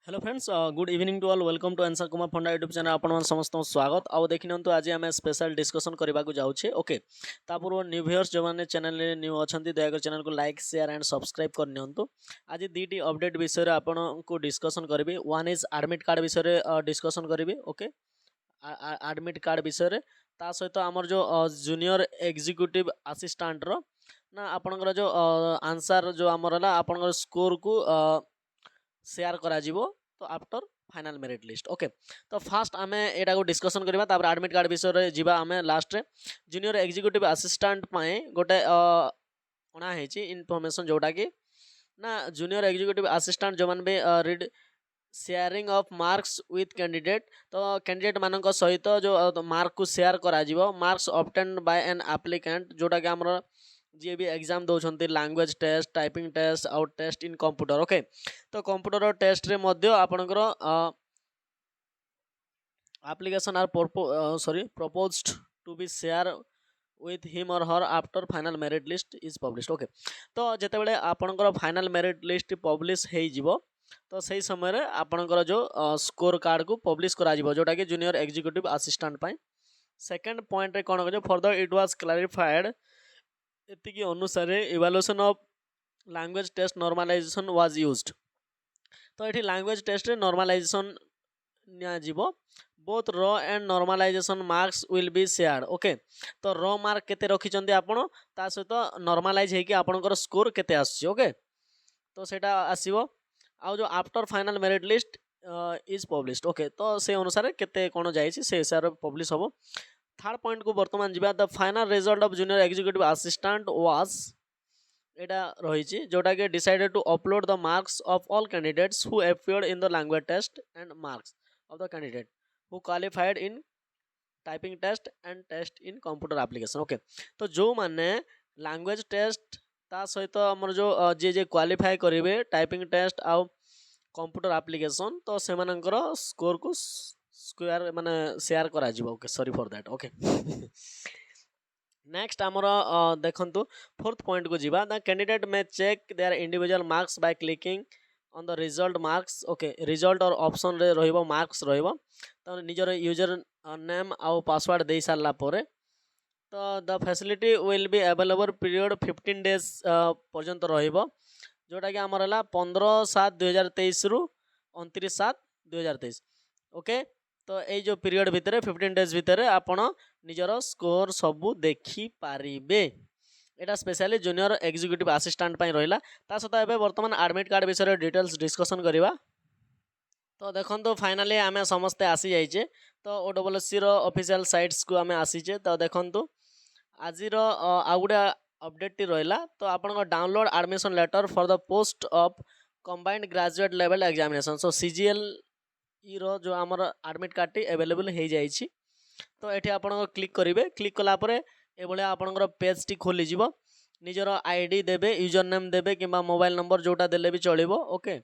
Hello friends good evening to all welcome to answer Kumar funda YouTube channel आपण समस्त स्वागत आउ देखि नियंतु आज आम स्पेशल डिस्कशन करने को जाऊे ओके पूर्व न्यू व्यूअर्स जो मैंने चैनल न्यू अच्छा दयाकर चैनल को लाइक शेयर एंड सब्सक्राइब कर नियंतु आज दुईटी अपडेट विषय आपन को डिस्कशन करी वन इज एडमिट कार्ड विषय डिस्कशन करी ओके एडमिट कार्ड विषय ता सहित आमर जो जूनियर एग्जीक्यूटिव असिस्टेंट रो ना आपनकर जो आंसर जो आमर है आपनकर स्कोर को शेयर करा जीवो तो after final merit list okay तो फास्ट आम एटा को डिस्कशन करबा तापर एडमिट कार्ड विषय रे जीवा आम लास्ट रे जूनियर एग्जीक्यूटिव असिस्टेंट पाए गोटे अणा हेची इनफॉरमेशन जोटा कि ना जूनियर एग्जीक्यूटिव असिस्टेंट जो मान बे read sharing of marks with candidate तो कैंडिडेट मानक सहित जो मार्क को शेयर करा जीवो marks obtained by an applicant जोटा कि हमर जी भी एग्जाम दौरान language test typing test out test in computer okay तो कंप्यूटर टेस्ट रे मध्य आपनकर application are proposed to be share with him or her after final merit list is published okay तो जेतेबेले आपनकर फाइनल मेरिट लिस्ट पब्लिश हो जिवो तो सही समय रे आपनकर जो स्कोर कार्ड को पब्लिश करा जिवो जोटा कि जूनियर एग्जीक्यूटिव असिस्टेंट पाई सेकंड पॉइंट रे कोन कजो फर्दर इट वाज क्लैरिफाइड एतिकी अनुसार evaluation of language test normalization was used तो ये लैंग्वेज टेस्ट रे नॉर्मलाइजेशन निया जीवो both raw and normalization marks will be shared okay तो रॉ मार्क केते रखिचंती आपण ता सहित नॉर्मलाइज हेकी आपनकर स्कोर केते आसी ओके तो सेटा आसीबो आ जो after final merit list is published okay तो से अनुसार केते कोन जाईछि से हिसाब रे पब्लिश होबो थर्ड पॉइंट को वर्तमान जीवा the final result of junior executive assistant was एटा रही जोटा कि decided to upload the marks of all candidates who appeared in the language test and marks of the candidate who qualified in typing test and test in computer application okay तो जो माने language test ता सहित हमर जो जे जे qualify करिवे टाइपिंग टेस्ट आउ कंप्यूटर एप्लिकेशन तो से मानकर स्कोर को स्क्वायर माने शेयर करा जिवो okay sorry for that okay next आमर देखंतु फोर्थ पॉइंट को जीवा the candidate may check their individual marks by clicking on the result marks okay result और ऑप्शन रे रहिबो मार्क्स रहिबो तो निजर यूजर नेम आउ पासवर्ड दे सारला परे तो the facility will be available period 15 days पर्यंत रहिबो जोटा कि आमर हला 15/7/2023 रु 29/7/2023 ओके तो ये जो पीरियड भितर 15 डेज भितर आपण निजर स्कोर सबू देखि पारिबे एटा स्पेशली जूनियर एग्जीक्यूटिव असिस्टेंट पई रहिला ता सता एबे वर्तमान एडमिट कार्ड विषय डिटेल्स डिस्कशन करिवा तो देखंतो फाइनली आमे समस्त आसी जाइचे तो ओडब्ल्यूएससी रो ऑफिशियल साइट्स को आमे आसीचे तो देखंतो आज रो आउडा अपडेट टी रहिला तो आपण download admission letter for the post of combined graduate level examination so CGL रो जो आमर एडमिट कार्ड टी अवेलेबल हो जाइए तो ये आप क्लिक करेंगे क्लिक कलापर ये आपंकर पेज टी खोली जीव निजर आईडी देबे यूजर नेम देबे कि मोबाइल नंबर जोटा देले भी चलो ओके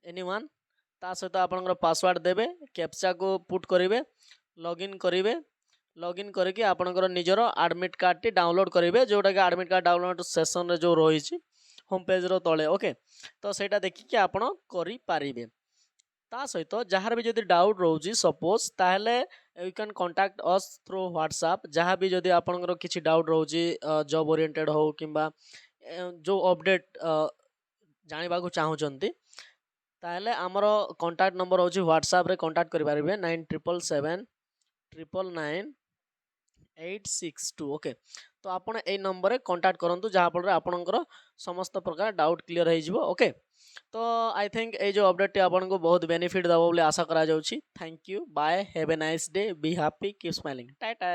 एनी वन ता सहित आपंकर पासवर्ड देबे कैप्चा को पुट करेंगे लॉगिन करके आपंकर निजर एडमिट कार्ड टी डाउनलोड करेंगे जोटा कि एडमिट कार्ड डाउनलोड सेक्शन रे जो रही होम पेज रो तले ओके तो सेटा देखिए आपण करि पारिबे ता सहित जहाँ भी जदि डाउट रोची सपोज ताहले you can contact us through WhatsApp जहाँ भी जदि आपनकर किछि डाउट रोची जॉब ओरिएंटेड हो किंबा जो अपडेट जानिबा को चाहउचंती ताहले हमर कांटेक्ट नंबर होची व्हाट्सएप रे कांटेक्ट करि पारिबे 9777 999 862 ओके तो आपण ए नंबर रे कांटेक्ट करंतु जहाँ फल रे आपनकर समस्त प्रकार डाउट क्लियर हो जिवो ओके तो आई थिंक ये जो अपडेट आपको बहुत बेनिफिट दबो बोले आशा करा जाउछि thank you bye have a nice day be happy keep smiling Tata.